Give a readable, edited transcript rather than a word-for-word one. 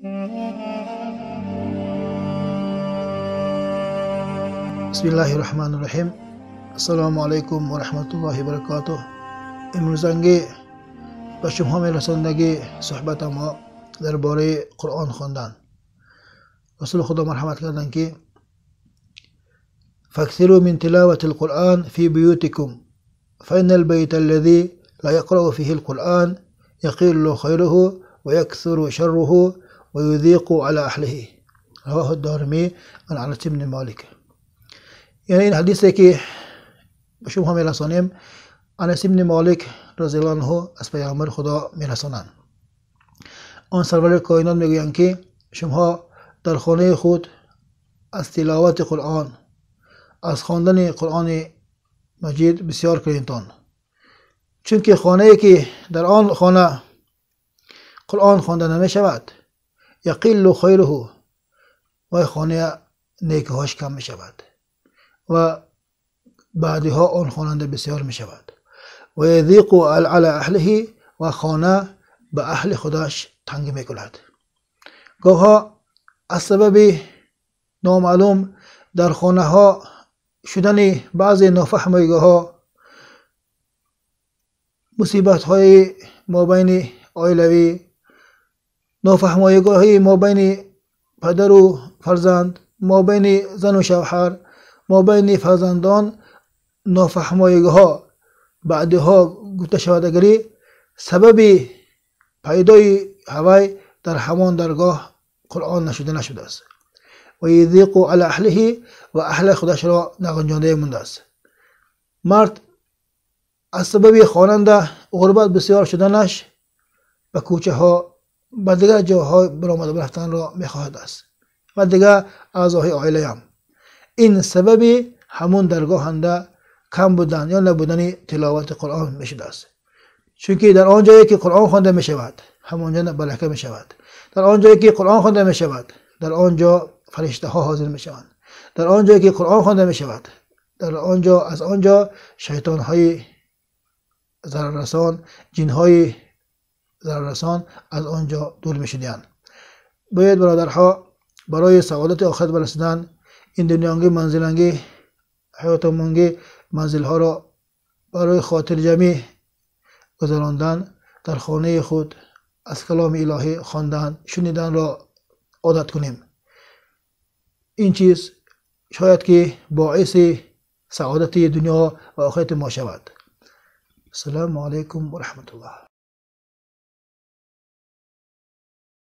Bismillahirrahmanirrahim. Assalomu alaykum va rahmatullohi va barakatuh. Imrozangi ba shuma merasondagi suhbatamo darbораи Qur'on xondan. Rasul Xudo marhamat qilganki, "Fakthiru min tilawati al-Qur'an fi buyutikum, fa innal bayta alladhi la yaqra'u fihi al-Qur'an yaqillu khayruhu wa yakthuru sharruhu wa yudhiqu ala ahlihi." Rawahu ad-Darimi an Anas ibn Malik. Yani این حدیثی که شما هم میرسانیم انس ابن مالک رضی الله عنه از پیامبر خدا میرسانند. آن سرور کائنات میگویند که شما در خانه خود از تلاوت قرآن، از خواندن قرآن مجید بسیار کنیدتان، چون که خانه‌ای که در آن خانه قرآن خوانده نمیشود یقل خیره، و خانه نیکی‌هاش کم میشود و بعدها آن خواننده بسیار می شود. و یضیق علی اهله، و خانه به اهل خودش تنگ می کند. گاهی از سبب نامعلوم در خانه ها شدن بعضی نافهمیگی ها، مصیبت های مابین عائلوی، نافهمیگی های مابین پدر و فرزند، مابین زن و شوهر، مابین فرزندان، نافهمیگی ها بعدها گفته شود اگری سبب پیدای هوای در همان درگاه قرآن نشده است. و یضیق علی اهله، و اهل خودش را نگنجانده مونده است. مرد از سبب خواننده غربت بسیار شدنش به کوچه ها و دیگر جاهای برآمده رفتن را میخواهد است و دیگر اعضای عائله هم. این سبب همون درگاهنده کم بودن یا نبودن تلاوت قرآن میشده است. چون که در آن جایی که قرآن خوانده می شود همونجا برکت می شود. در آن جایی که قرآن خوانده می شود در آنجا فرشته ها حاضر می شوند. در آن جایی که قرآن خوانده می شود در آنجا از آنجا شیطان های ضرر رسان، جن های ضرر رسان از آنجا دور می شدند. باید برادرها برای سعادت آخرت برسیدن این دنیانگی منزلانگی حیاتمونگی منزل ها را برای خاطر جمعی گذراندن در خانه خود از کلام الهی خواندن شنیدن را عادت کنیم. این چیز شاید که باعث سعادت دنیا و آخرت ما شود. السلام علیکم و رحمت الله.